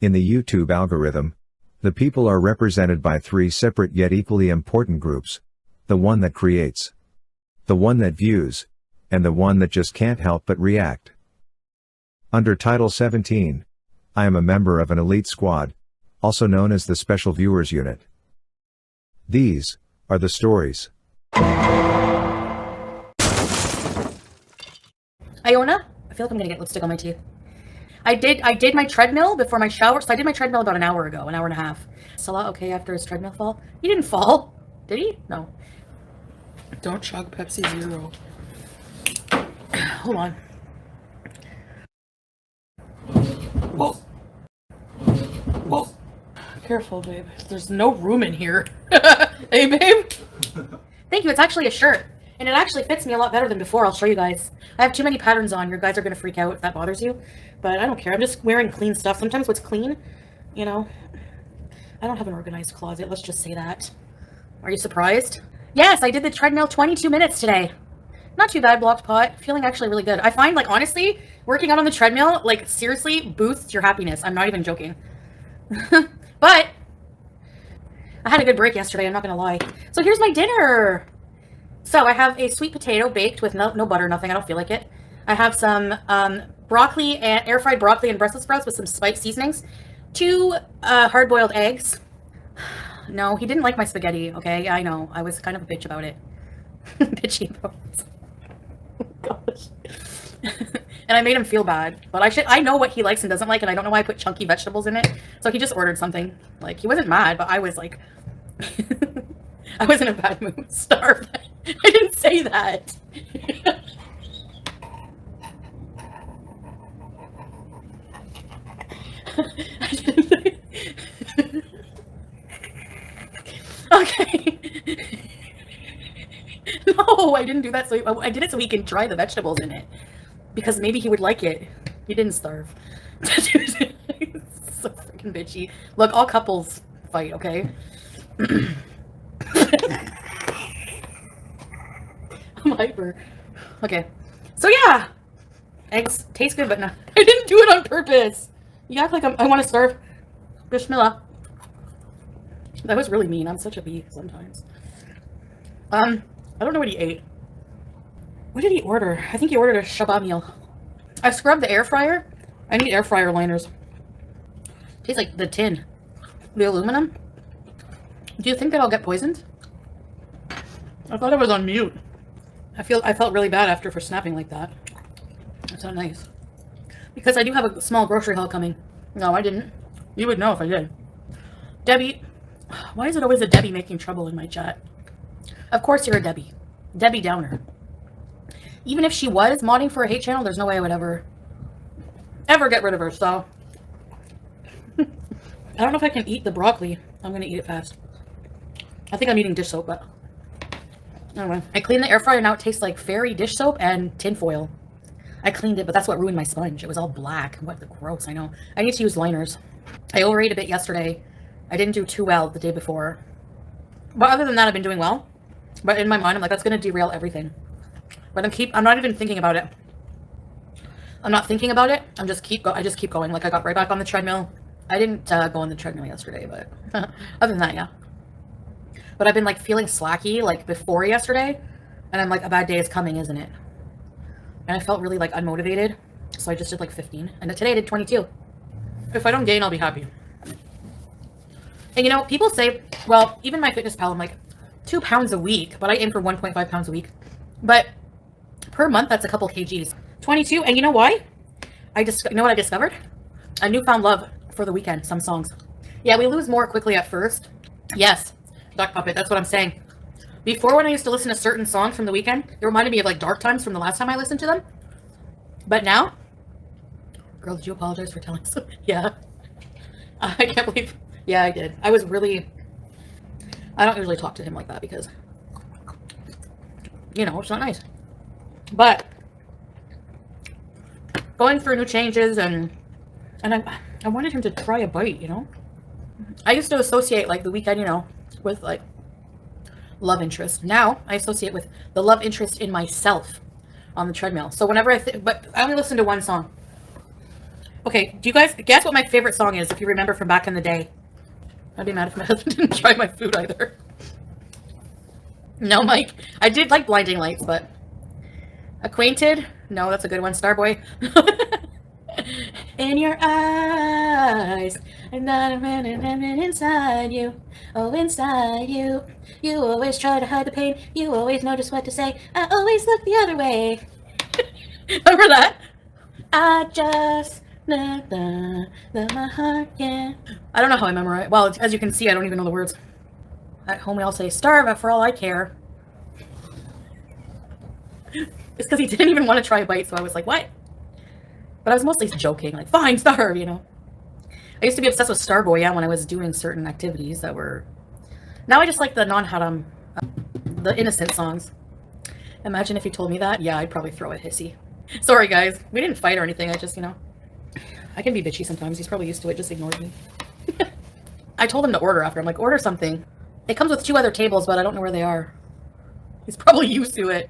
In the YouTube algorithm, the people are represented by three separate yet equally important groups: the one that creates, the one that views, and the one that just can't help but react. Under Title 17, I am a member of an elite squad, also known as the Special Viewers Unit. These are the stories. Iona, I feel like I'm gonna get lipstick on my teeth. I did my treadmill before my shower, so I did my treadmill about an hour ago, an hour and a half. Salah okay after his treadmill fall? He didn't fall, did he? No. Don't chug Pepsi Zero. Hold on. Whoa. Whoa. Careful, babe. There's no room in here. Hey, babe. Thank you. It's actually a shirt, and it actually fits me a lot better than before. I'll show you guys. I have too many patterns on. Your guys are gonna freak out if that bothers you, but I don't care. I'm just wearing clean stuff. Sometimes what's clean, you know. I don't have an organized closet. Let's just say that. Are you surprised? Yes, I did the treadmill 22 minutes today. Not too bad, blocked pot. Feeling actually really good. I find, like, honestly, working out on the treadmill, like, seriously boosts your happiness. I'm not even joking. But I had a good break yesterday, I'm not gonna lie. So here's my dinner. So I have a sweet potato baked with no butter, nothing. I don't feel like it. I have some broccoli and air-fried broccoli and Brussels sprouts with some spice seasonings. 2 hard-boiled eggs. No, he didn't like my spaghetti, okay? I know. I was kind of a bitch about it. Bitchy about it. Gosh. And I made him feel bad, but I know what he likes and doesn't like, and I don't know why I put chunky vegetables in it. So he just ordered something. Like, he wasn't mad, but I was like, I was in a bad mood. Starved. I didn't say that. Okay. No, I didn't do that. So I did it so he can try the vegetables in it, because maybe he would like it. He didn't starve. So freaking bitchy. Look, all couples fight, okay? I'm hyper. Okay. So yeah, eggs taste good, but no, I didn't do it on purpose. You act like I want to starve. Bismillah. That was really mean. I'm such a bee sometimes. I don't know what he ate. What did he order? I think he ordered a Shabbat meal. I scrubbed the air fryer. I need air fryer liners. Tastes like the tin. The aluminum. Do you think that I'll get poisoned? I thought I was on mute. I felt really bad for snapping like that. That's not nice. Because I do have a small grocery haul coming. No, I didn't. You would know if I did. Debbie. Why is it always a Debbie making trouble in my chat? Of course you're a Debbie. Debbie Downer. Even if she was modding for a hate channel, there's no way I would ever get rid of her, so. I don't know if I can eat the broccoli. I'm going to eat it fast. I think I'm eating dish soap, but. Anyway, I cleaned the air fryer, now it tastes like fairy dish soap and tin foil. I cleaned it, but that's what ruined my sponge. It was all black. What the gross, I know. I need to use liners. I overate a bit yesterday. I didn't do too well the day before. But other than that, I've been doing well. But in my mind, I'm like, that's going to derail everything. But I'm not even thinking about it. I'm not thinking about it. I just keep going. Like, I got right back on the treadmill. I didn't go on the treadmill yesterday, but other than that, yeah. But I've been like feeling slacky like before yesterday, and I'm like, a bad day is coming, isn't it? And I felt really like unmotivated, so I just did like 15, and today I did 22. If I don't gain, I'll be happy. And you know, people say, well, even my fitness pal, I'm like 2 pounds a week, but I aim for 1.5 pounds a week. But per month, that's a couple kgs. 22, and you know why? You know what I discovered? A newfound love for the weekend, some songs. Yeah, we lose more quickly at first. Yes, Duck Puppet, that's what I'm saying. Before, when I used to listen to certain songs from the weekend, it reminded me of like dark times from the last time I listened to them. But now, girl, did you apologize for telling us? Yeah. I can't believe, yeah, I did. I don't usually talk to him like that because, you know, it's not nice. But going through new changes and I wanted him to try a bite, you know? I used to associate like the weekend, you know, with like love interest. Now I associate with the love interest in myself on the treadmill. So whenever but I only listen to one song. Okay, do you guys guess what my favorite song is if you remember from back in the day? I'd be mad if my husband didn't try my food either. No, Mike. I did like Blinding Lights, but Acquainted? No, that's a good one. Starboy. In your eyes, and not a minute inside you. Oh, inside you. You always try to hide the pain. You always know just what to say. I always look the other way. Remember that? I just that my heart can. I don't know how I memorize. Well, as you can see, I don't even know the words. At home, we all say starve for all I care. It's because he didn't even want to try a bite, so I was like, what? But I was mostly joking, like, fine, starve, you know. I used to be obsessed with Starboy, yeah, when I was doing certain activities that were... Now I just like the non-haram, the innocent songs. Imagine if he told me that. Yeah, I'd probably throw a hissy. Sorry, guys. We didn't fight or anything. I just, you know... I can be bitchy sometimes. He's probably used to it. Just ignored me. I told him to order after. I'm like, order something. It comes with 2 other tables, but I don't know where they are. He's probably used to it.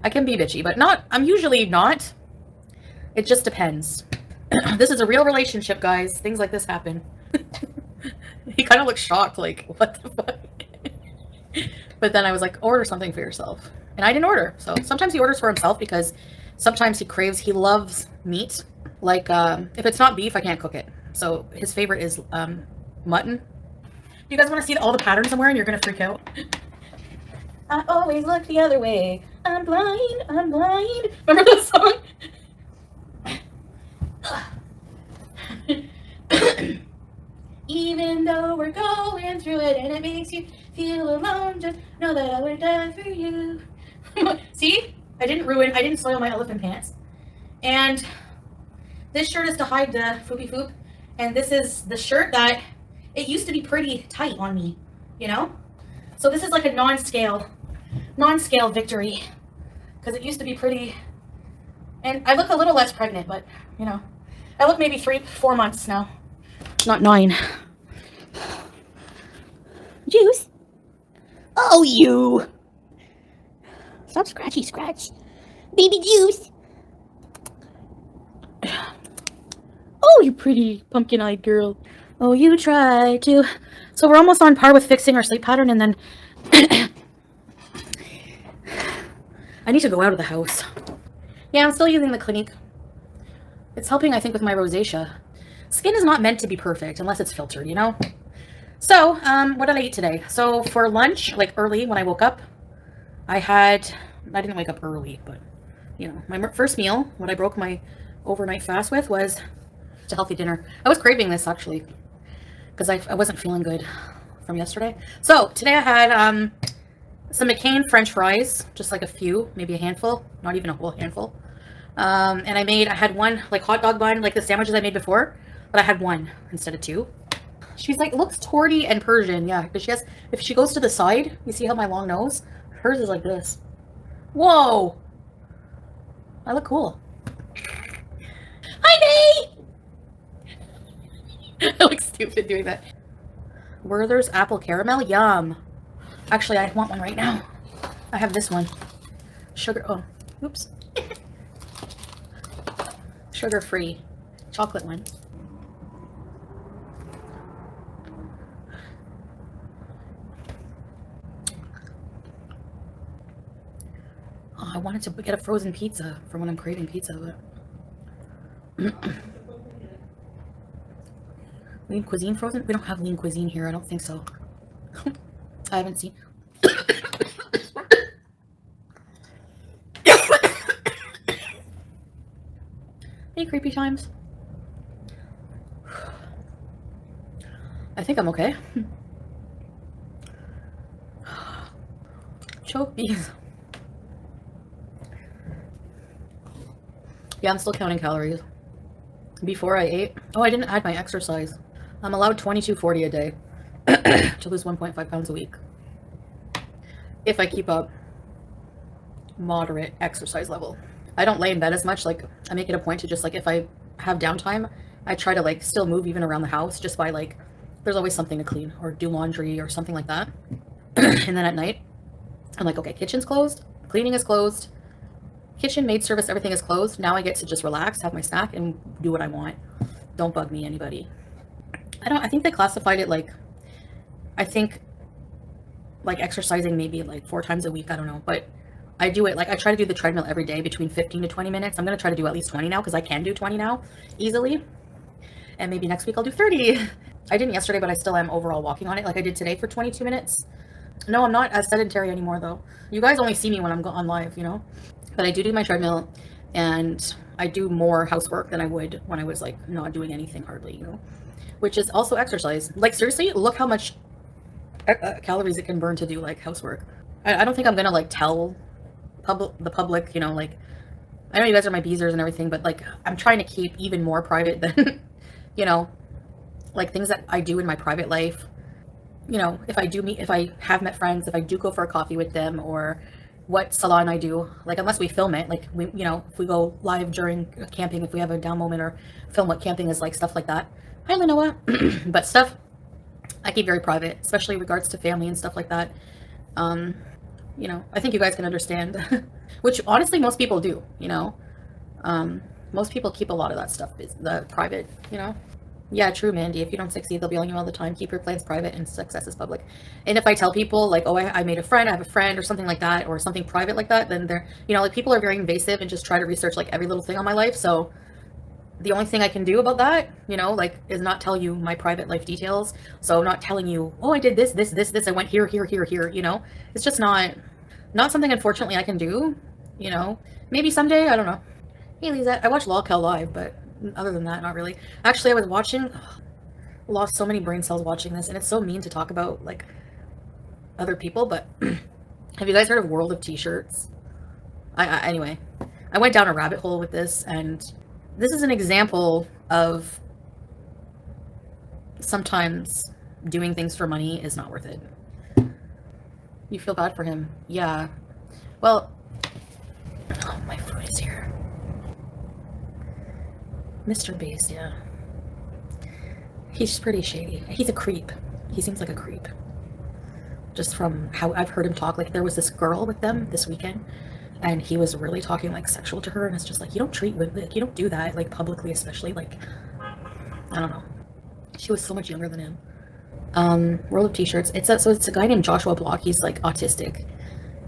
I can be bitchy, but not... I'm usually not. It just depends. This is a real relationship, guys. Things like this happen. He kind of looked shocked, like, what the fuck? But then I was like, order something for yourself. And I didn't order. So sometimes he orders for himself because sometimes he loves meat. Like, if it's not beef, I can't cook it. So his favorite is mutton. You guys want to see all the patterns I'm wearing? You're going to freak out. I always look the other way. I'm blind, I'm blind. Remember that song? Even though we're going through it and it makes you feel alone, just know that I would die for you. See? I didn't soil my elephant pants. And this shirt is to hide the foopy foop. And this is the shirt that it used to be pretty tight on me, you know? So this is like a non-scale victory. Because it used to be pretty, and I look a little less pregnant, but you know, I look maybe 3-4 months now. Not 9. Juice? Oh, you! Stop scratchy scratch. Baby Juice! Oh, you pretty pumpkin-eyed girl. Oh, you try to. So we're almost on par with fixing our sleep pattern, and then I need to go out of the house. Yeah, I'm still using the Clinique. It's helping, I think, with my rosacea. Skin is not meant to be perfect unless it's filtered, you know? So, what did I eat today? So, for lunch, like early when I woke up, I didn't wake up early, but, you know, my first meal, what I broke my overnight fast with was a healthy dinner. I was craving this, actually, because I wasn't feeling good from yesterday. So, today I had, some McCain French fries, just like a few, maybe a handful, not even a whole handful. And I had one like hot dog bun, like the sandwiches I made before, but I had one instead of 2. She's like, looks torty and Persian. Yeah, because if she goes to the side, you see how my long nose? Hers is like this. Whoa! I look cool. Hi, Nate! I look stupid doing that. Werther's apple caramel, yum. Actually, I want one right now. I have this one. Oops. Sugar-free. Chocolate one. Oh, I wanted to get a frozen pizza for when I'm craving pizza, but... Lean Cuisine frozen? We don't have Lean Cuisine here, I don't think so. I haven't seen... Hey, creepy times. I think I'm okay. Choke bees. Yeah, I'm still counting calories. Before I ate... Oh, I didn't add my exercise. I'm allowed 2240 a day to lose 1.5 pounds a week. If I keep up moderate exercise level. I don't lay in bed as much. Like, I make it a point to just, like, if I have downtime, I try to, like, still move even around the house just by, like, there's always something to clean or do laundry or something like that. And then at night, I'm like, okay, kitchen's closed, cleaning is closed, Kitchen, maid service, everything is closed. Now I get to just relax, have my snack, and do what I want. Don't bug me, anybody. I think they classified it like, I think like exercising maybe like 4 times a week. I don't know, but I do it like I try to do the treadmill every day between 15 to 20 minutes. I'm gonna try to do at least 20 now because I can do 20 now easily, and maybe next week I'll do 30. I didn't yesterday, but I still am overall walking on it like I did today for 22 minutes. No, I'm not as sedentary anymore though. You guys only see me when I'm on live, you know, but I do my treadmill, and I do more housework than I would when I was like not doing anything hardly, you know, which is also exercise. Like seriously, look how much calories it can burn to do like housework. I don't think I'm gonna like tell the public, you know, like I know you guys are my beezers and everything, but like I'm trying to keep even more private than you know, like things that I do in my private life. You know, if I have met friends, if I do go for a coffee with them, or what Salah and I do, like unless we film it, like we, you know, if we go live during camping, if we have a down moment, or film what camping is like, stuff like that. Hi Lenoa. But stuff I keep very private, especially in regards to family and stuff like that. You know, I think you guys can understand, which honestly most people do, you know. Most people keep a lot of that stuff the private, you know. Yeah, true, Mandy. If you don't succeed, they'll be on you all the time. Keep your plans private and success is public. And if I tell people like, oh, I made a friend, I have a friend, or something like that, or something private like that, then they're, you know, like people are very invasive and just try to research like every little thing on my life. So the only thing I can do about that, you know, like, is not tell you my private life details. So not telling you, oh, I did this, I went here, you know. It's just not something, unfortunately, I can do, you know. Maybe someday, I don't know. Hey, Lisa, I watched LOLCal live, but other than that, not really. Actually, I was watching, lost so many brain cells watching this, and it's so mean to talk about, like, other people, but have you guys heard of World of T-shirts? Anyway, I went down a rabbit hole with this, and this is an example of sometimes doing things for money is not worth it. You feel bad for him. Yeah. Well, oh, my food is here. Mr. Base, yeah. He's pretty shady. He's a creep. He seems like a creep. Just from how I've heard him talk. Like, there was this girl with them this weekend, and he was really talking like sexual to her, and it's just like, you don't treat women, like, you don't do that, like publicly, especially, like, I don't know. She was so much younger than him. World of T-shirts. So it's a guy named Joshua Block. He's like autistic,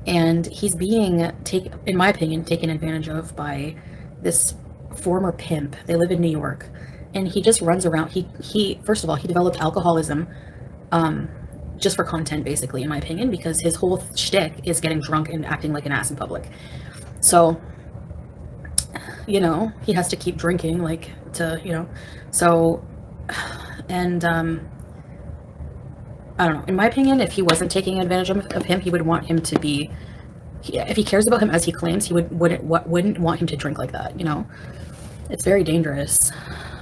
and he's being in my opinion, taken advantage of by this former pimp. They live in New York, and he just runs around. He first of all, he developed alcoholism, just for content, basically, in my opinion, because his whole shtick is getting drunk and acting like an ass in public. So, you know, he has to keep drinking, like, to, you know, so, and, I don't know. In my opinion, if he wasn't taking advantage of him, he would want him to be, if he cares about him as he claims, he wouldn't want him to drink like that, you know? It's very dangerous.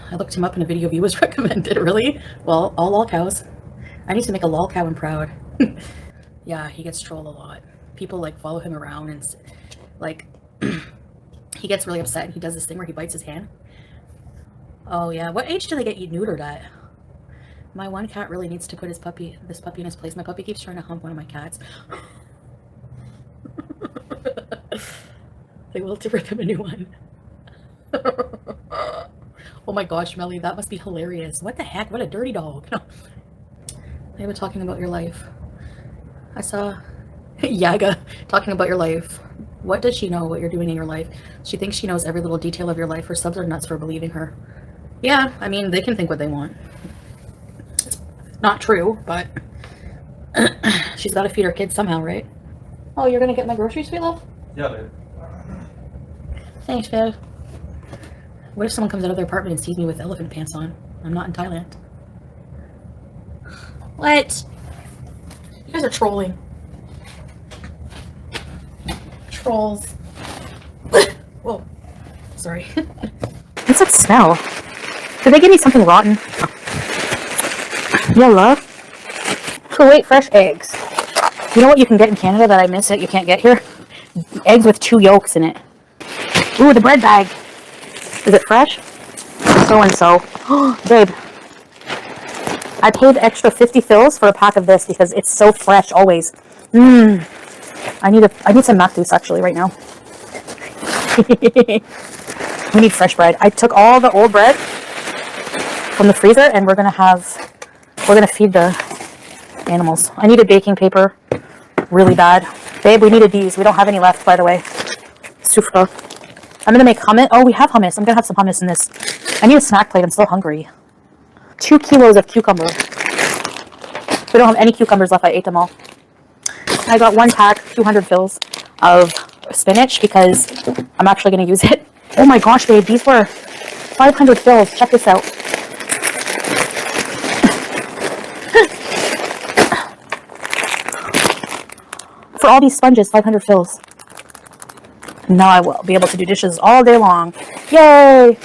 I looked him up in a video viewers recommended. Really? Well, all lol cows. I need to make a lol cow and proud. Yeah, he gets trolled a lot. People like follow him around, and like he gets really upset, and he does this thing where he bites his hand. Oh yeah, what age do they get you neutered at? My one cat really needs to put this puppy in his place. My puppy keeps trying to hump one of my cats. They will to rip him a new one. Oh my gosh, Melly, that must be hilarious. What the heck? What a dirty dog. They were talking about your life. I saw Yaga talking about your life. What does she know what you're doing in your life? She thinks she knows every little detail of your life. Her subs are nuts for believing her. Yeah, I mean, they can think what they want. It's not true, but she's got to feed her kids somehow, right? Oh, you're going to get my groceries, sweet love? Yeah, babe. Thanks, babe. What if someone comes out of their apartment and sees me with elephant pants on? I'm not in Thailand. What? You guys are trolling. Trolls. Whoa. Sorry. What's that smell? Did they give me something rotten? Yeah, love? Oh, wait, fresh eggs. You know what you can get in Canada that I miss that you can't get here? Eggs with 2 yolks in it. Ooh, the bread bag. Is it fresh? So-and-so. Oh, babe. I paid the extra 50 fills for a pack of this because it's so fresh always. I need some mac juice actually right now. We need fresh bread. I took all the old bread from the freezer, and we're gonna feed the animals. I needed baking paper really bad. Babe, we needed these. We don't have any left, by the way. Super. I'm gonna make hummus. Oh, we have hummus. I'm gonna have some hummus in this. I need a snack plate. I'm still hungry. 2 kilos of cucumber. We don't have any cucumbers left. I ate them all. I got 1 pack, 200 fills of spinach because I'm actually gonna use it. Oh my gosh, babe, these were 500 fills. Check this out. For all these sponges, 500 fills. Now I will be able to do dishes all day long. Yay!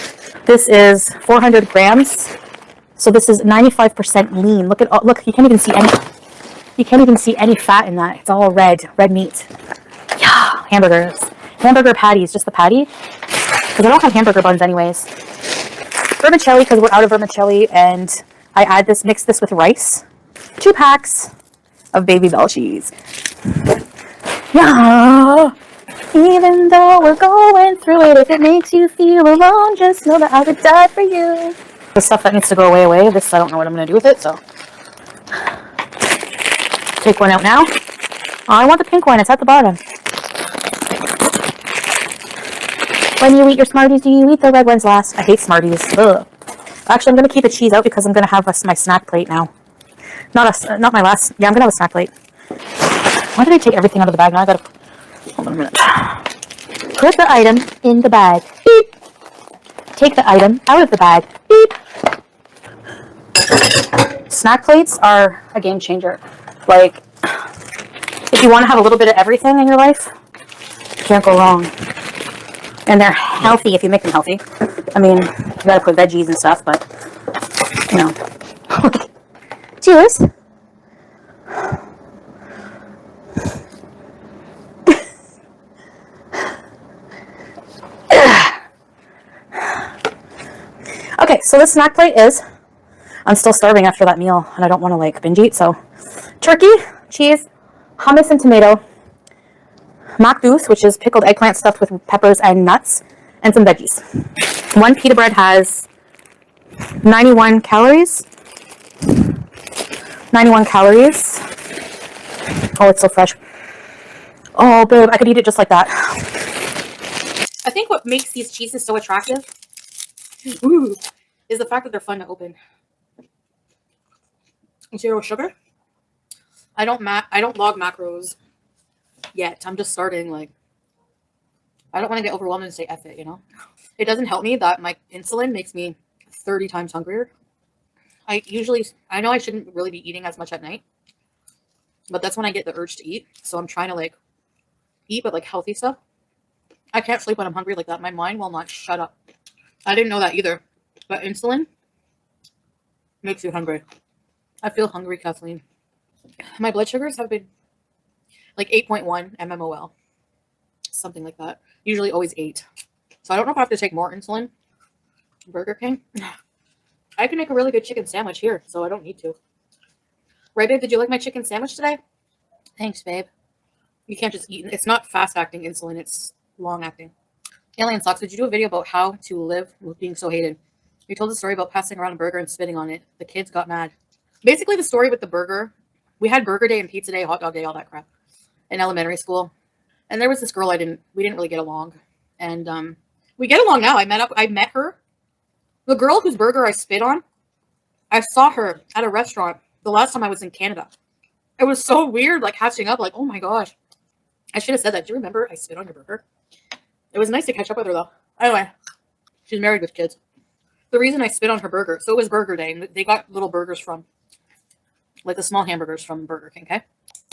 This is 400 grams. So this is 95% lean. Look, you can't even see any fat in that. It's all red meat. Yeah, hamburgers. Hamburger patties, just the patty. Because I don't have hamburger buns anyways. Vermicelli, because we're out of vermicelli, and I mix this with rice. 2 packs of Baby Bell cheese. Yeah. Even though we're going through it, if it makes you feel alone, just know that I would die for you. The stuff that needs to go away. This, I don't know what I'm going to do with it, so. Take one out now. Oh, I want the pink one. It's at the bottom. When you eat your Smarties, do you eat the red ones last? I hate Smarties. Ugh. Actually, I'm going to keep the cheese out because I'm going to have my snack plate now. Not my last. Yeah, I'm going to have a snack plate. Why did I take everything out of the bag? Now I got to... Hold on a minute. Put the item in the bag. Beep. Take the item out of the bag. Beep. Snack plates are a game changer. Like, if you want to have a little bit of everything in your life, you can't go wrong. And they're healthy if you make them healthy. I mean, you gotta put veggies and stuff, but, you know. Cheers. Okay, so this snack plate is, I'm still starving after that meal, and I don't want to, like, binge eat, so turkey, cheese, hummus and tomato, makbous, which is pickled eggplant stuffed with peppers and nuts, and some veggies. 1 pita bread has 91 calories. 91 calories. Oh, it's so fresh. Oh, babe, I could eat it just like that. I think what makes these cheeses so attractive is the fact that they're fun to open. 0 sugar. I don't log macros yet. I'm just starting. Like, I don't want to get overwhelmed and say F it, you know. It doesn't help me that my insulin makes me 30 times hungrier. I know I shouldn't really be eating as much at night, but that's when I get the urge to eat. So I'm trying to, like, eat, but like healthy stuff. I can't sleep when I'm hungry like that. My mind will not shut up. I didn't know that either, but insulin makes you hungry. I feel hungry, Kathleen. My blood sugars have been like 8.1 mmol, something like that. Usually always 8. So I don't know if I have to take more insulin. Burger King. I can make a really good chicken sandwich here, so I don't need to. Right, babe? Did you like my chicken sandwich today? Thanks, babe. You can't just eat. It's not fast-acting insulin. It's long-acting. Alien Socks, did you do a video about how to live with being so hated? You told a story about passing around a burger and spitting on it. The kids got mad. Basically, the story with the burger, we had burger day and pizza day, hot dog day, all that crap in elementary school. And there was this girl we didn't really get along. And we get along now. I met her. The girl whose burger I spit on, I saw her at a restaurant the last time I was in Canada. It was so weird, like, catching up, like, oh my gosh. I should have said that. Do you remember I spit on your burger? It was nice to catch up with her, though. Anyway, she's married with kids. The reason I spit on her burger, so it was burger day, and they got little burgers from, like, the small hamburgers from Burger King, okay?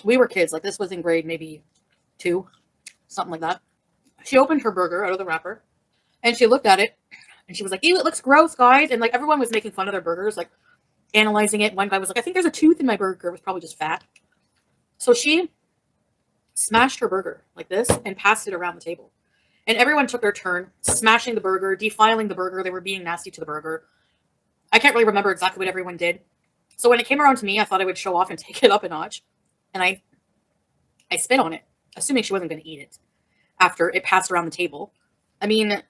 We were kids. Like, this was in grade maybe 2, something like that. She opened her burger out of the wrapper, and she looked at it, and she was like, ew, it looks gross, guys. And, like, everyone was making fun of their burgers, like, analyzing it. One guy was like, I think there's a tooth in my burger. It was probably just fat. So she smashed her burger like this and passed it around the table. And everyone took their turn smashing the burger, defiling the burger. They were being nasty to the burger. I can't really remember exactly what everyone did. So when it came around to me, I thought I would show off and take it up a notch. And I spit on it, assuming she wasn't going to eat it after it passed around the table. I mean,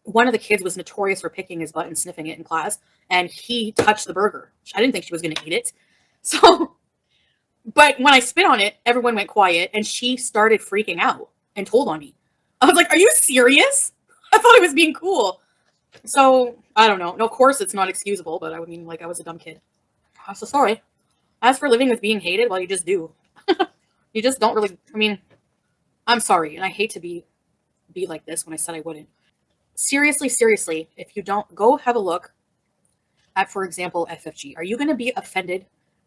one of the kids was notorious for picking his butt and sniffing it in class, and he touched the burger. I didn't think she was going to eat it. So, but when I spit on it, everyone went quiet, and she started freaking out and told on me. I was like, are you serious? I thought I was being cool. So, I don't know. No, of course it's not excusable, but I mean, like, I was a dumb kid. I'm so sorry. As for living with being hated, well, you just do. You just don't really, I mean, I'm sorry, and I hate to be like this when I said I wouldn't. Seriously, if you don't, go have a look at, for example, FFG. Are you going to be offended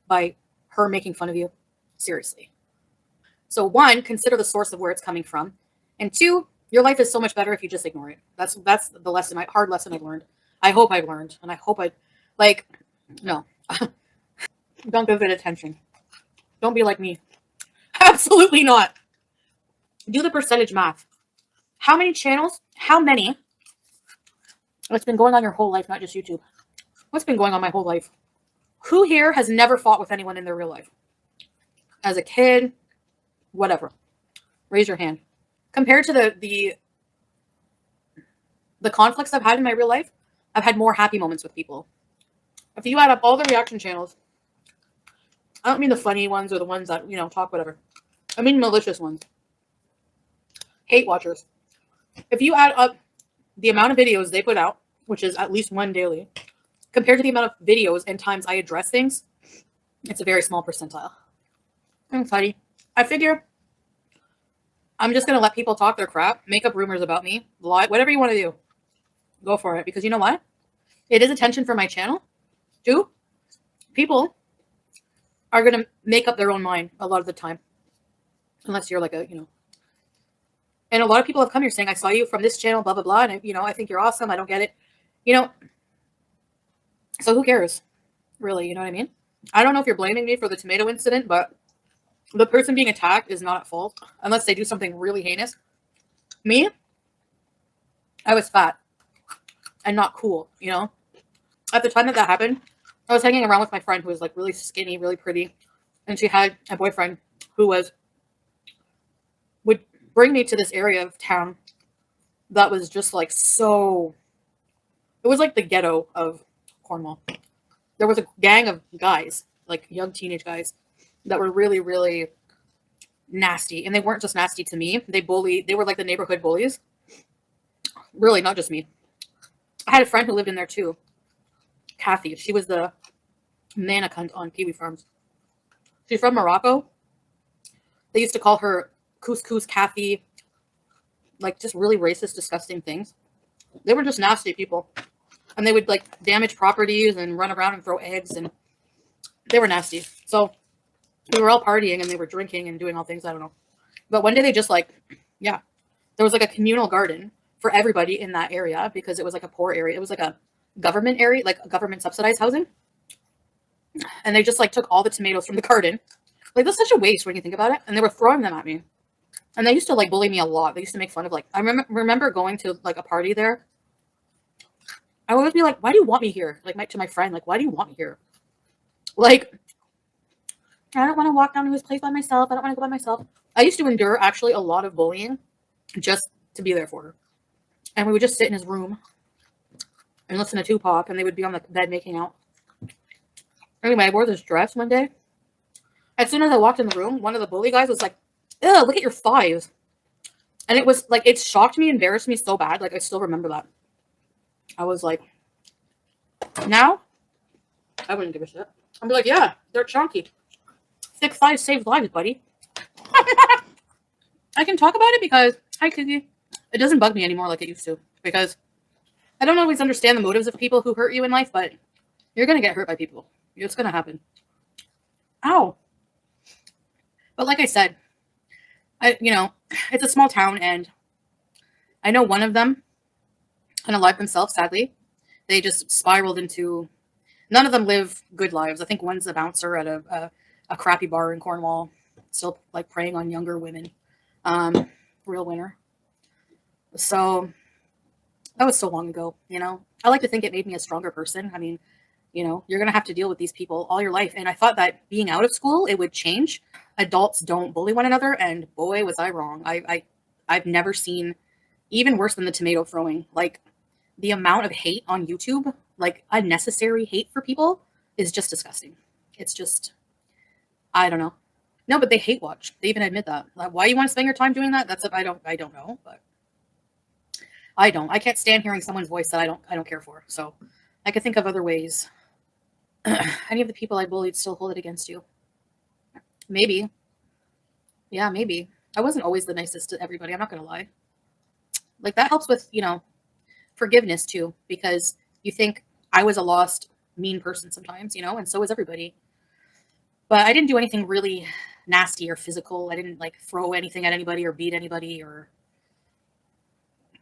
by her making fun of you? Seriously. So one, consider the source of where it's coming from. And two, your life is so much better if you just ignore it. That's the lesson, hard lesson I've learned. I hope I've learned. And I hope no. Don't give it attention. Don't be like me. Absolutely not. Do the percentage math. How many channels? How many? What's been going on your whole life, not just YouTube? What's been going on my whole life? Who here has never fought with anyone in their real life? As a kid, whatever. Raise your hand. Compared to the conflicts I've had in my real life, I've had more happy moments with people. If you add up all the reaction channels, I don't mean the funny ones or the ones that, talk whatever. I mean malicious ones. Hate watchers. If you add up the amount of videos they put out, which is at least one daily, compared to the amount of videos and times I address things, it's a very small percentile. I'm funny. I figure I'm just going to let people talk their crap, make up rumors about me, lie, whatever you want to do. Go for it. Because you know what? It is attention for my channel. Too. People are going to make up their own mind a lot of the time. Unless you're like And a lot of people have come here saying, I saw you from this channel, blah, blah, blah. And, I think you're awesome. I don't get it. So who cares? Really, you know what I mean? I don't know if you're blaming me for the tomato incident, but the person being attacked is not at fault. Unless they do something really heinous. Me? I was fat. And not cool, At the time that happened, I was hanging around with my friend who was like really skinny, really pretty. And she had a boyfriend who would bring me to this area of town that was just like it was like the ghetto of Cornwall. There was a gang of guys, like young teenage guys, that were really, really nasty. And they weren't just nasty to me. They were like the neighborhood bullies. Really, not just me. I had a friend who lived in there too. Kathy. She was the nana cunt on Kiwi Farms. She's from Morocco. They used to call her Couscous Kathy. Like just really racist, disgusting things. They were just nasty people. And they would like damage properties and run around and throw eggs, and they were nasty. So we were all partying and they were drinking and doing all things. I don't know. But one day they just there was like a communal garden for everybody in that area because it was like a poor area. It was like a government area, like a government subsidized housing. And they just like took all the tomatoes from the garden. Like that's such a waste when you think about it. And they were throwing them at me. And they used to like bully me a lot. They used to make fun of I remember going to like a party there. I would always be like, why do you want me here? Like to my friend, like, why do you want me here? Like, I don't want to walk down to this place by myself. I don't want to go by myself. I used to endure actually a lot of bullying just to be there for her. And we would just sit in his room and listen to Tupac, and they would be on the bed making out. Anyway, I wore this dress one day. As soon as I walked in the room, one of the bully guys was like, ew, look at your thighs. And it was like, it shocked me, embarrassed me so bad. Like, I still remember that. I was like, now, I wouldn't give a shit. I'd be like, yeah, they're chunky. Thick thighs save lives, buddy. I can talk about it because, hi, Kizzy. It doesn't bug me anymore like it used to. Because I don't always understand the motives of people who hurt you in life, but you're going to get hurt by people. It's going to happen. Ow. But like I said, it's a small town, and I know one of them unalived themselves, sadly. They just spiraled into, none of them live good lives. I think one's a bouncer at a crappy bar in Cornwall, still like preying on younger women. Real winner. So that was so long ago, I like to think it made me a stronger person. I mean, you're going to have to deal with these people all your life. And I thought that being out of school, it would change. Adults don't bully one another. And boy, was I wrong. I've never seen even worse than the tomato throwing. Like, the amount of hate on YouTube, like unnecessary hate for people, is just disgusting. It's just, I don't know. No, but they hate watch. They even admit that. Like, why you want to spend your time doing that? That's I don't know, but I can't stand hearing someone's voice that I don't care for. So I could think of other ways. Any of the people I bullied still hold it against you. Maybe. Yeah, maybe. I wasn't always the nicest to everybody. I'm not going to lie. Like, that helps with, forgiveness too, because you think I was a lost, mean person sometimes, and so was everybody. But I didn't do anything really nasty or physical. I didn't like throw anything at anybody or beat anybody or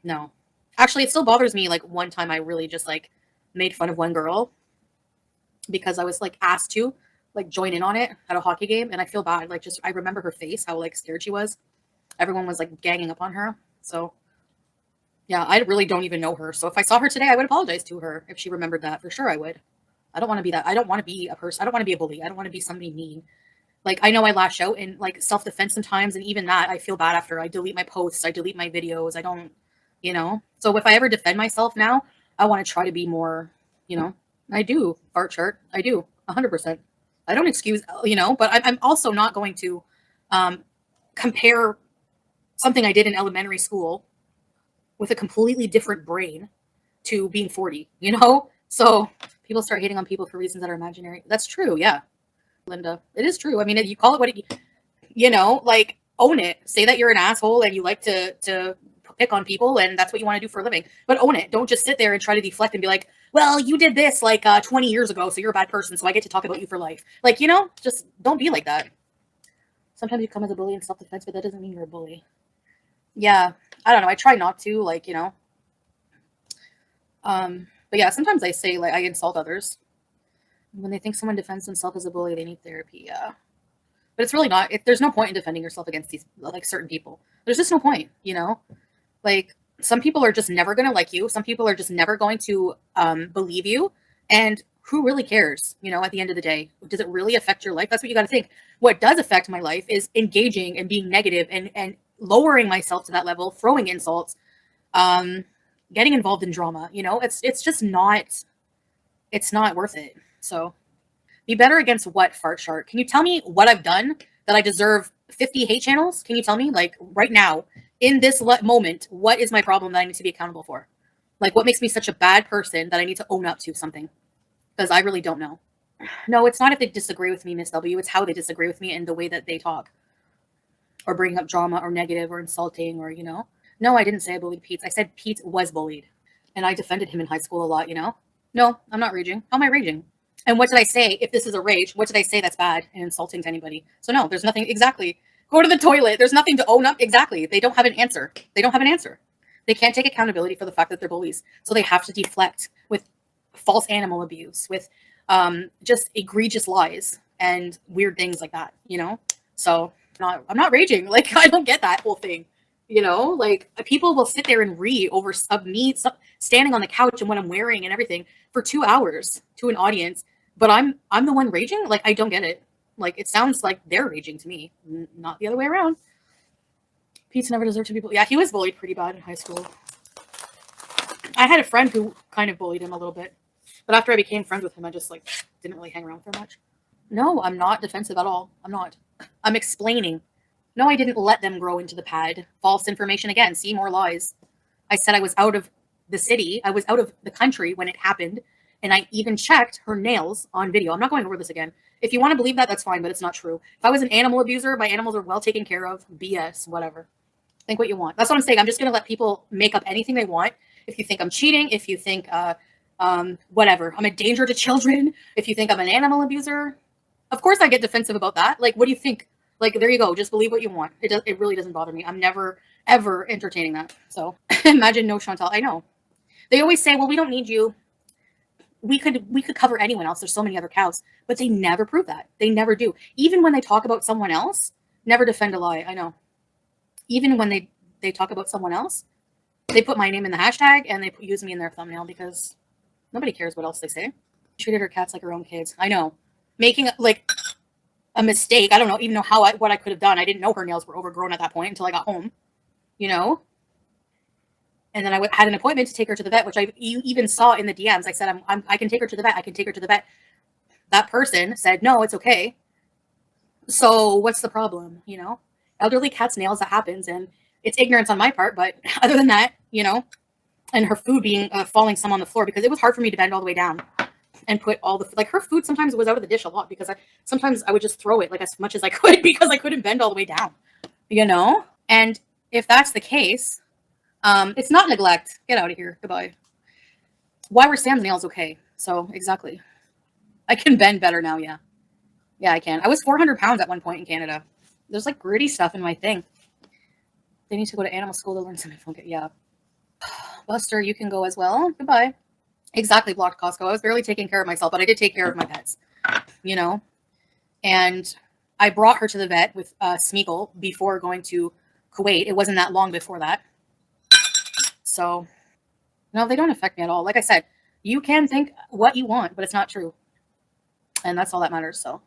no. Actually, it still bothers me. Like, one time I really just like made fun of one girl because I was like asked to like join in on it at a hockey game, and I feel bad. Like, just I remember her face, how like scared she was. Everyone was like ganging up on her. So yeah, I really don't even know her. So if I saw her today, I would apologize to her if she remembered that. For sure I would. I don't want to be that. I don't want to be a person. I don't want to be a bully. I don't want to be somebody mean. Like, I know I lash out in like self-defense sometimes, and even that I feel bad after. I delete my posts, I delete my videos. I don't, So if I ever defend myself now, I want to try to be more, I do, fart chart. I do 100%. I don't excuse, but I'm also not going to compare something I did in elementary school with a completely different brain to being 40, So people start hating on people for reasons that are imaginary. That's true. Yeah. Linda, it is true. I mean, you call it what like, own it. Say that you're an asshole and you like to pick on people and that's what you want to do for a living. But own it. Don't just sit there and try to deflect and be like, well, you did this like 20 years ago, so you're a bad person, so I get to talk about you for life. Like, just don't be like that. Sometimes you come as a bully in self-defense, but that doesn't mean you're a bully. Yeah, I don't know. I try not to, like, but yeah, sometimes I say, like, I insult others. When they think someone defends themselves as a bully, they need therapy. Yeah. But it's really not. There's no point in defending yourself against these, like, certain people. There's just no point, Like, some people are just never going to like you. Some people are just never going to believe you. And who really cares, at the end of the day? Does it really affect your life? That's what you got to think. What does affect my life is engaging and being negative and lowering myself to that level, throwing insults, getting involved in drama. It's just not, it's not worth it. So be better against what, Fart Shark? Can you tell me what I've done that I deserve 50 hate channels? Can you tell me, like, right now, in this moment, what is my problem that I need to be accountable for? Like, what makes me such a bad person that I need to own up to something? Because I really don't know. No, it's not if they disagree with me, Miss W. It's how they disagree with me and the way that they talk. Or bring up drama or negative or insulting or, No, I didn't say I bullied Pete. I said Pete was bullied. And I defended him in high school a lot, No, I'm not raging. How am I raging? And what did I say? If this is a rage, what did I say that's bad and insulting to anybody? So no, there's nothing. Exactly. Go to the toilet. There's nothing to own up. Exactly. They don't have an answer. They don't have an answer. They can't take accountability for the fact that they're bullies. So they have to deflect with false animal abuse, with just egregious lies and weird things like that, So I'm not raging. Like, I don't get that whole thing. Like, people will sit there and read over me standing on the couch and what I'm wearing and everything for 2 hours to an audience, but I'm the one raging. Like, I don't get it. Like, it sounds like they're raging to me, not the other way around. Pete's never deserved to be bullied. Yeah, he was bullied pretty bad in high school. I had a friend who kind of bullied him a little bit, but after I became friends with him, I just, like, didn't really hang around for much. No, I'm not defensive at all. I'm not. I'm explaining. No, I didn't let them grow into the pad. False information again. See, more lies. I said I was out of the city. I was out of the country when it happened. And I even checked her nails on video. I'm not going over this again. If you want to believe that, that's fine, but it's not true. If I was an animal abuser, my animals are well taken care of. BS, whatever. Think what you want. That's what I'm saying. I'm just going to let people make up anything they want. If you think I'm cheating, if you think, whatever, I'm a danger to children, if you think I'm an animal abuser, of course I get defensive about that. Like, what do you think? Like, there you go. Just believe what you want. It really doesn't bother me. I'm never, ever entertaining that. So imagine no Chantal. I know. They always say, well, we don't need you. We could cover anyone else. There's so many other cows, but they never prove that. They never do. Even when they talk about someone else, never defend a lie. I know. Even when they talk about someone else, they put my name in the hashtag and they use me in their thumbnail because nobody cares what else they say. Treated her cats like her own kids. I know. Making like a mistake. I don't know even know what I could have done. I didn't know her nails were overgrown at that point until I got home. And then I had an appointment to take her to the vet, which you even saw in the DMs. I said, I can take her to the vet. I can take her to the vet. That person said, no, it's okay. So what's the problem? You know, elderly cat's nails, that happens. And it's ignorance on my part. But other than that, you know, and her food being falling some on the floor, because it was hard for me to bend all the way down and put all the, like, her food sometimes was out of the dish a lot, because sometimes I would just throw it like as much as I could because I couldn't bend all the way down, you know? And if that's the case, it's not neglect. Get out of here. Goodbye. Why were Sam's nails okay? So exactly. I can bend better now. Yeah. Yeah, I can. I was 400 pounds at one point in Canada. There's like gritty stuff in my thing. They need to go to animal school to learn something. Yeah. Buster, you can go as well. Goodbye. Exactly, blocked Costco. I was barely taking care of myself, but I did take care of my pets, you know? And I brought her to the vet with Smeagol before going to Kuwait. It wasn't that long before that. So, no, they don't affect me at all. Like I said, you can think what you want, but it's not true. And that's all that matters. So,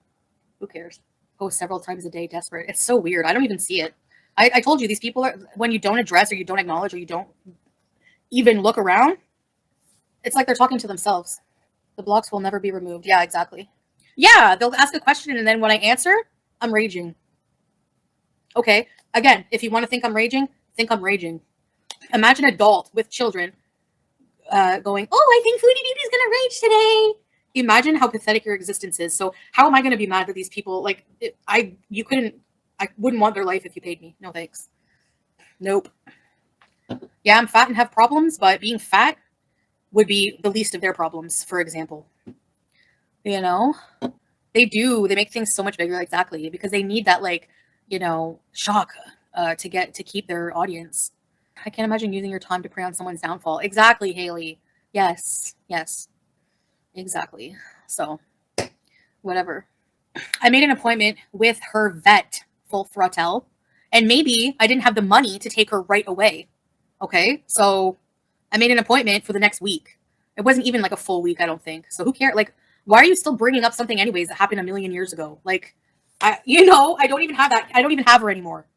who cares? Post several times a day, desperate. It's so weird. I don't even see it. I told you, these people are, when you don't address or you don't acknowledge or you don't even look around, it's like they're talking to themselves. The blocks will never be removed. Yeah, exactly. Yeah, they'll ask a question, and then when I answer, I'm raging. Okay, again, if you want to think I'm raging, think I'm raging. Imagine an adult with children going, oh, I think Foodie Baby's going to rage today. Imagine how pathetic your existence is. So how am I going to be mad that these people, like, I wouldn't want their life if you paid me. No, thanks. Nope. Yeah, I'm fat and have problems, but being fat would be the least of their problems, for example. You know? They make things so much bigger, exactly, because they need that, like, you know, shock to keep their audience. I can't imagine using your time to prey on someone's downfall. Exactly, Haley. Yes. Exactly. So, whatever. I made an appointment with her vet, full throttle, and maybe I didn't have the money to take her right away. Okay? So, I made an appointment for the next week. It wasn't even like a full week, I don't think. So, who cares? Like, why are you still bringing up something anyways that happened a million years ago? Like, I don't even have that. I don't even have her anymore.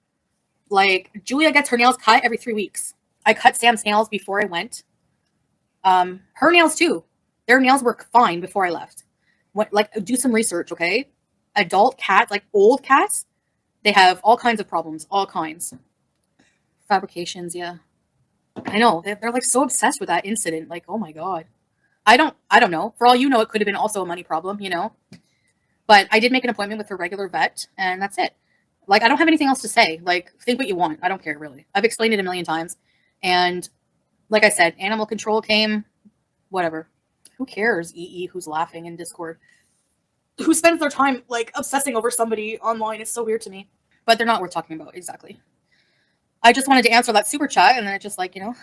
Like, Julia gets her nails cut every 3 weeks. I cut Sam's nails before I went. Her nails too. Their nails were fine before I left. Do some research, okay? Adult cats, like old cats, they have all kinds of problems, all kinds. Fabrications, yeah. I know. They're like so obsessed with that incident. Like, oh my God. I don't know. For all you know, it could have been also a money problem, you know? But I did make an appointment with her regular vet, and that's it. Like, I don't have anything else to say. Like, think what you want. I don't care, really. I've explained it a million times. And like I said, animal control came, whatever. Who cares, EE, who's laughing in Discord? Who spends their time, like, obsessing over somebody online? It's so weird to me. But they're not worth talking about, exactly. I just wanted to answer that super chat, and then it's just like, you know,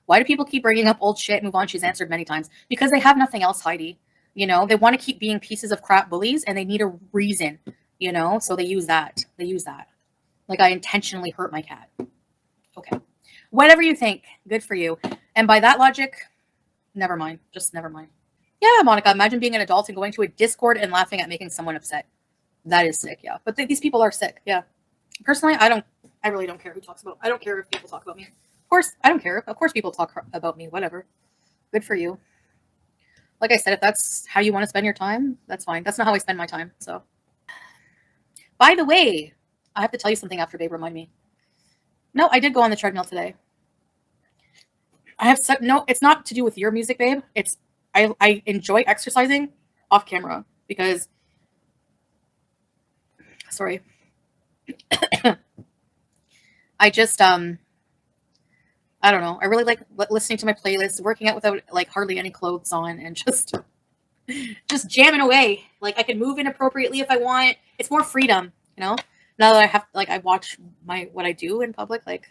why do people keep bringing up old shit? Move on. She's answered many times. Because they have nothing else, Heidi. You know, they want to keep being pieces of crap bullies, and they need a reason, you know? So they use that. Like, I intentionally hurt my cat. Okay. Whatever you think, good for you. And by that logic, never mind. Just never mind. Yeah, Monica, imagine being an adult and going to a Discord and laughing at making someone upset. That is sick, yeah. But these people are sick, yeah. Personally, I really don't care who talks about. I don't care if people talk about me. Of course, I don't care. Of course people talk about me, whatever. Good for you. Like I said, if that's how you want to spend your time, that's fine. That's not how I spend my time, so. By the way, I have to tell you something after, babe, remind me. No, I did go on the treadmill today. No, it's not to do with your music, babe. It's, I enjoy exercising off camera because, sorry. I just, I don't know. I really like listening to my playlist, working out without like hardly any clothes on, and just jamming away. Like, I can move inappropriately if I want. It's more freedom, you know? Now that I have, like, I watch what I do in public, like,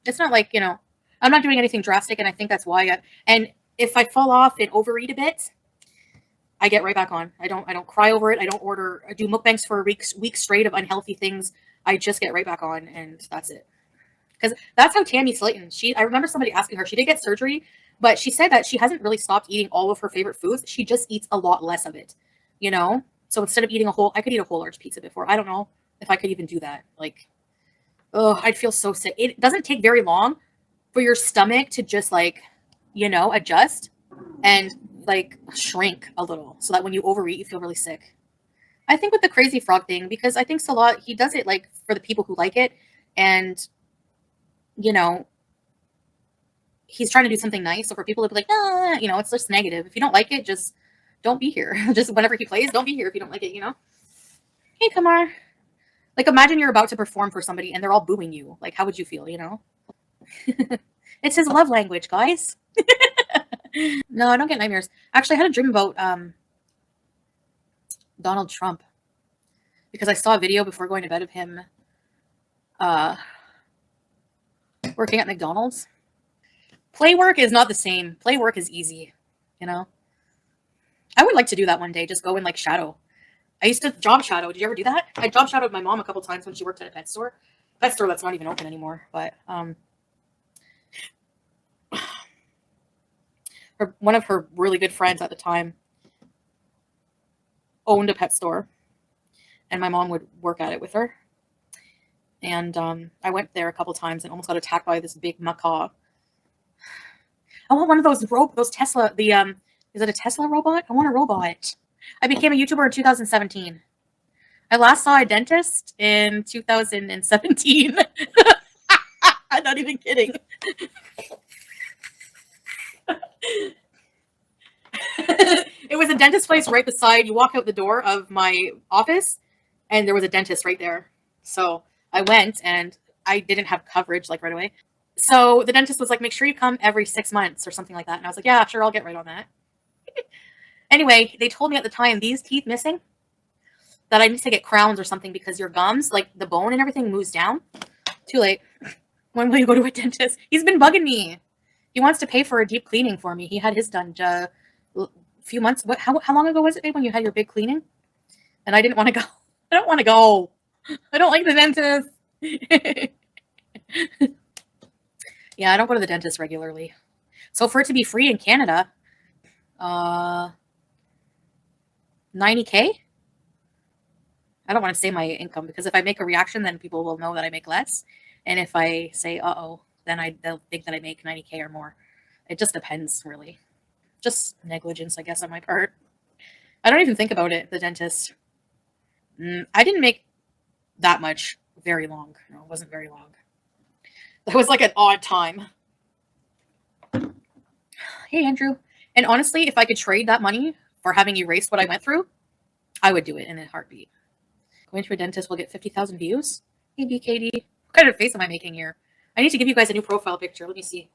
it's not like, you know, I'm not doing anything drastic, and I think that's why and if I fall off and overeat a bit, I get right back on. I don't cry over it. I do mukbangs for weeks straight of unhealthy things. I just get right back on, and that's it. Because that's how Tammy Slayton, I remember somebody asking her, she did get surgery, but she said that she hasn't really stopped eating all of her favorite foods. She just eats a lot less of it, you know? So instead of eating I could eat a whole large pizza before. I don't know if I could even do that. Like, oh, I'd feel so sick. It doesn't take very long for your stomach to just like, you know, adjust and like shrink a little so that when you overeat, you feel really sick. I think with the crazy frog thing, because I think Salah, he does it like for the people who like it. And, you know, he's trying to do something nice. So for people to be like, ah, you know, it's just negative. If you don't like it, just don't be here. Just whenever he plays, don't be here if you don't like it, you know? Hey, Kamar. Like, imagine you're about to perform for somebody and they're all booing you. Like, how would you feel, you know? It's his love language, guys. No, I don't get nightmares. Actually, I had a dream about Donald Trump because I saw a video before going to bed of him working at McDonald's. Play work is not the same. Play work is easy, you know? I would like to do that one day, just go in like shadow. I used to job shadow. Did you ever do that? I job shadowed my mom a couple times when she worked at a pet store. Pet store that's not even open anymore, but one of her really good friends at the time owned a pet store, and my mom would work at it with her. And I went there a couple times and almost got attacked by this big macaw. I want one of those Tesla. Is it a Tesla robot? I want a robot. I became a YouTuber in 2017. I last saw a dentist in 2017. I'm not even kidding. It was a dentist place right beside. You walk out the door of my office, and there was a dentist right there. So I went, and I didn't have coverage like right away. So the dentist was like, make sure you come every 6 months or something like that. And I was like, yeah, sure, I'll get right on that. Anyway, they told me at the time, these teeth missing, that I need to get crowns or something because your gums, like the bone and everything moves down. Too late. When will you go to a dentist? He's been bugging me. He wants to pay for a deep cleaning for me. He had his done a few months. How long ago was it, babe, when you had your big cleaning? And I didn't want to go. I don't want to go. I don't like the dentist. Yeah, I don't go to the dentist regularly. So for it to be free in Canada, 90K? I don't want to say my income because if I make a reaction, then people will know that I make less. And if I say, uh-oh, then they'll think that I make 90K or more. It just depends, really. Just negligence, I guess, on my part. I don't even think about it, the dentist. I didn't make that much very long. No, it wasn't very long. That was like an odd time. Hey, Andrew. And honestly, if I could trade that money for having erased what I went through, I would do it in a heartbeat. Going to a dentist will get 50,000 views. Hey, BKD. What kind of face am I making here? I need to give you guys a new profile picture. Let me see.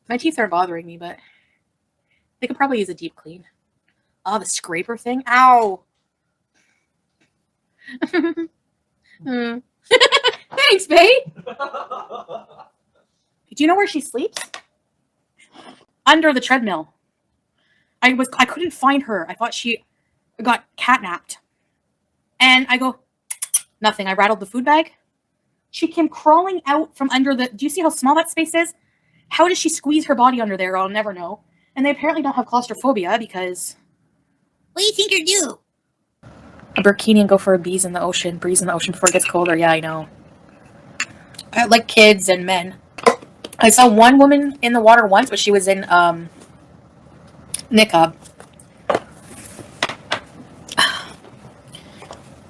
My teeth are bothering me, but they could probably use a deep clean. Oh, the scraper thing. Ow. Thanks, babe. Do you know where she sleeps? Under the treadmill. I couldn't find her. I thought she got catnapped. And I go, nothing. I rattled the food bag. She came crawling out from under the... Do you see how small that space is? How does she squeeze her body under there? I'll never know. And they apparently don't have claustrophobia because... What do you think you're due? A bikini and go for a breeze in the ocean before it gets colder. Yeah, I know. I like kids and men. I saw one woman in the water once, but she was in niqab.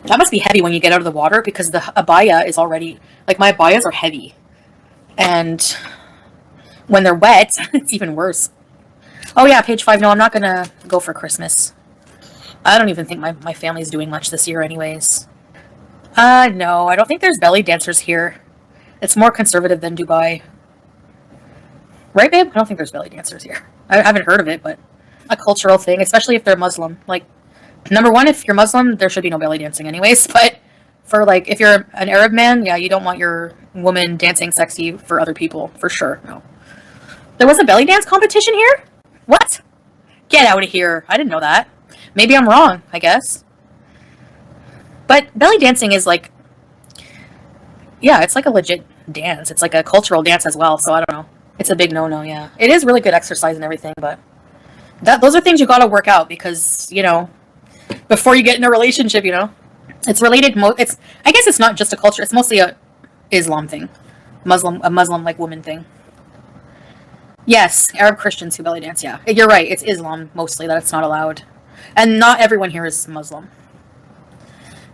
That must be heavy when you get out of the water because the abaya is already... Like, my abayas are heavy. And when they're wet, it's even worse. Oh, yeah, page 5. No, I'm not going to go for Christmas. I don't even think my family's doing much this year anyways. No, I don't think there's belly dancers here. It's more conservative than Dubai. Right, babe? I don't think there's belly dancers here. I haven't heard of it, but a cultural thing, especially if they're Muslim. Like, number one, if you're Muslim, there should be no belly dancing anyways, but for, like, if you're an Arab man, yeah, you don't want your woman dancing sexy for other people, for sure, no. There was a belly dance competition here? What? Get out of here. I didn't know that. Maybe I'm wrong, I guess. But belly dancing is like... Yeah, it's like a legit dance. It's like a cultural dance as well, so I don't know. It's a big no-no, yeah. It is really good exercise and everything, but... Those are things you gotta work out because, you know... Before you get in a relationship, you know? It's related... I guess it's not just a culture. It's mostly a Islam thing. A Muslim, like, woman thing. Yes, Arab Christians who belly dance, yeah. You're right, it's Islam mostly that it's not allowed. And not everyone here is Muslim.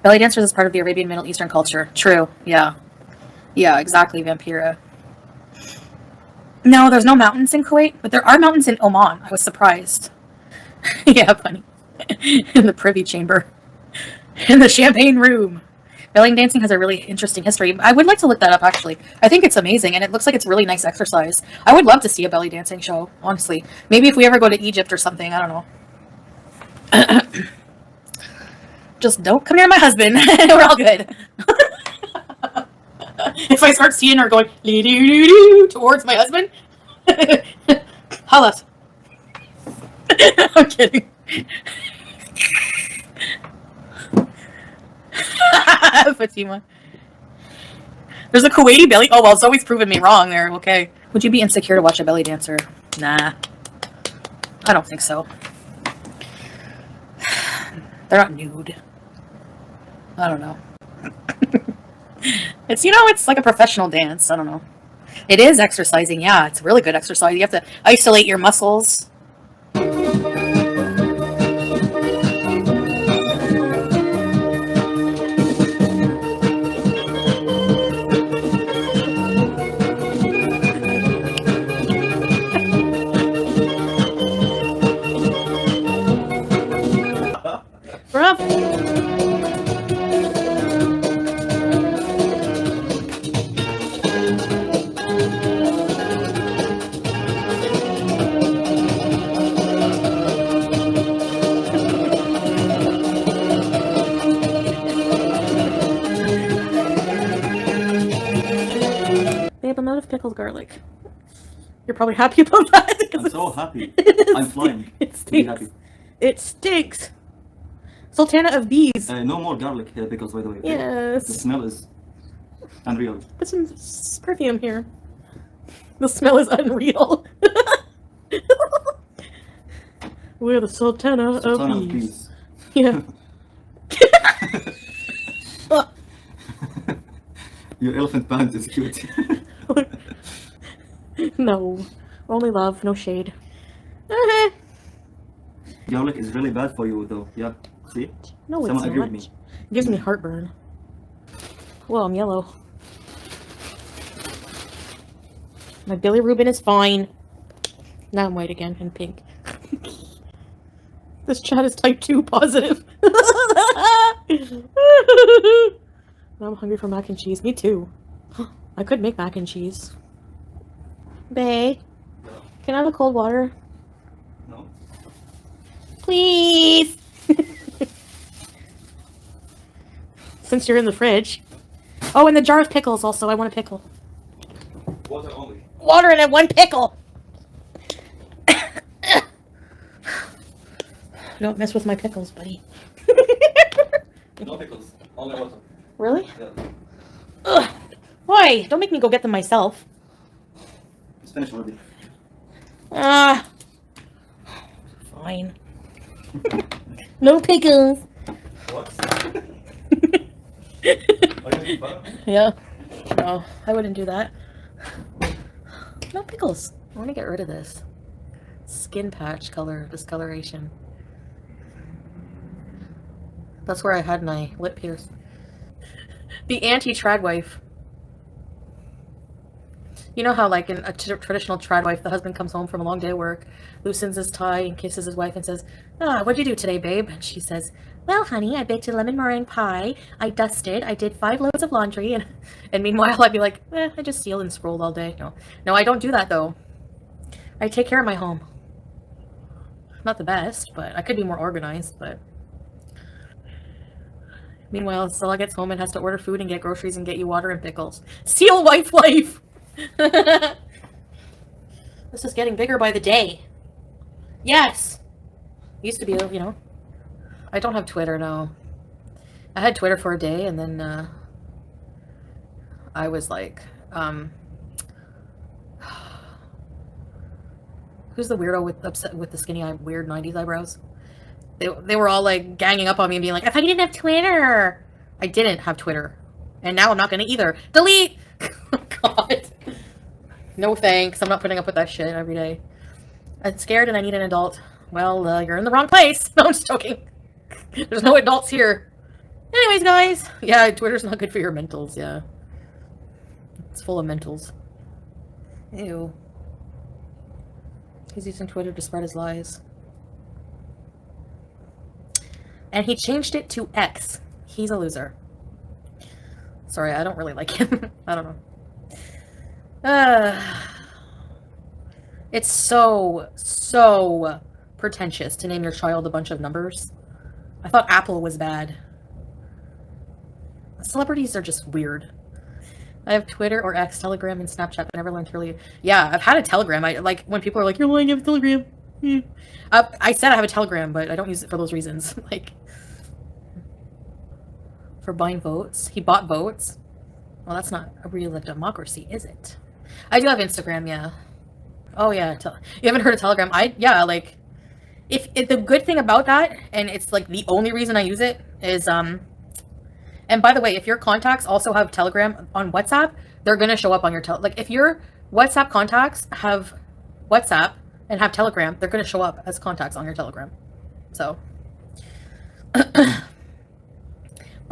Belly dancers is part of the Arabian Middle Eastern culture. True, yeah. Yeah, exactly, Vampira. No, there's no mountains in Kuwait, but there are mountains in Oman. I was surprised. Yeah, funny. In the privy chamber. In the champagne room. Belly dancing has a really interesting history. I would like to look that up, actually. I think it's amazing, and it looks like it's really nice exercise. I would love to see a belly dancing show, honestly. Maybe if we ever go to Egypt or something, I don't know. Just don't come near my husband. We're all good. If I start seeing her going towards my husband, halas. I'm kidding. Fatima. There's a Kuwaiti belly. Oh well, Zoe's proven me wrong there. Okay. Would you be insecure to watch a belly dancer? Nah. I don't think so. They're not nude. I don't know. It's, you know, it's like a professional dance. I don't know. It is exercising, yeah. It's really good exercise. You have to isolate your muscles. They have a note of pickled garlic. You're probably happy about that. I'm so happy. I'm flying. It To be stinks. happy. It stinks. Sultana of bees. No more garlic here because, by the way, the Yes. smell is unreal. Put some perfume here. The smell is unreal. We're the Sultana Sultana of of bees. bees. Yeah. Your elephant pants is cute. No. Only love, no shade. Garlic is really bad for you, though. Yeah. See? No, Someone it's agree not. with me. It gives me heartburn. Well, I'm yellow. My bilirubin is fine. Now I'm white again and pink. This chat is type 2 positive. Now I'm hungry for mac and cheese. Me too. I could make mac and cheese. Bae, can I have a cold water? No? Please! Since you're in the fridge. Oh, and the jar of pickles also. I want a pickle. Water only. Water and one pickle! Don't mess with my pickles, buddy. No pickles. Only water. Really? Yeah. Ugh. Why? Don't make me go get them myself. It's finished already. Ah. Fine. No pickles. What? Yeah. No, I wouldn't do that. No pickles. I want to get rid of this. Skin patch color discoloration. That's where I had my lip pierced. The anti-trad wife. You know how, like, in a traditional trad wife, the husband comes home from a long day of work, loosens his tie, and kisses his wife and says, "Ah, what'd you do today, babe?" And she says, "Well, honey, I baked a lemon meringue pie, I dusted, I did 5 loads of laundry," and meanwhile, I'd be like, I just sealed and scrolled all day. No, I don't do that, though. I take care of my home. Not the best, but I could be more organized, but... Meanwhile, Salah gets home and has to order food and get groceries and get you water and pickles. Seal wife life! This is getting bigger by the day. Yes! Used to be, you know. I don't have Twitter now. I had Twitter for a day and then I was like, who's the weirdo with upset with the skinny weird 90s eyebrows? They were all like ganging up on me and being like, if I didn't have Twitter. I didn't have Twitter. And now I'm not gonna either. Delete! Oh, God. No thanks. I'm not putting up with that shit every day. I'm scared and I need an adult. Well, you're in the wrong place. No, I'm just joking. There's no adults here. Anyways, guys. Yeah, Twitter's not good for your mentals, yeah. It's full of mentals. Ew. He's using Twitter to spread his lies. And he changed it to X. He's a loser. Sorry, I don't really like him. I don't know. It's so pretentious to name your child a bunch of numbers. I thought Apple was bad. Celebrities are just weird. I have Twitter or X, Telegram, and Snapchat. I never learned to really... Yeah, I've had a Telegram. I like when people are like, "You're lying, you have a Telegram." I said I have a Telegram, but I don't use it for those reasons. Like, for buying votes. He bought votes. Well, that's not a real democracy, is it? I do have Instagram, yeah. Oh, yeah. You haven't heard of Telegram? Yeah, like... If the good thing about that, and it's like the only reason I use it, is... And by the way, if your contacts also have Telegram on WhatsApp, they're going to show up on your like if your WhatsApp contacts have WhatsApp and have Telegram, they're going to show up as contacts on your Telegram. So,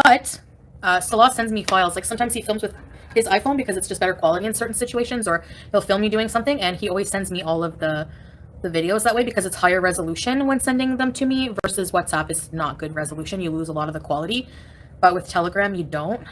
but Salah sends me files. Like sometimes he films with his iPhone because it's just better quality in certain situations, or he'll film me doing something, and he always sends me all of the videos that way because it's higher resolution when sending them to me versus WhatsApp is not good resolution. You lose a lot of the quality. But with Telegram, you don't.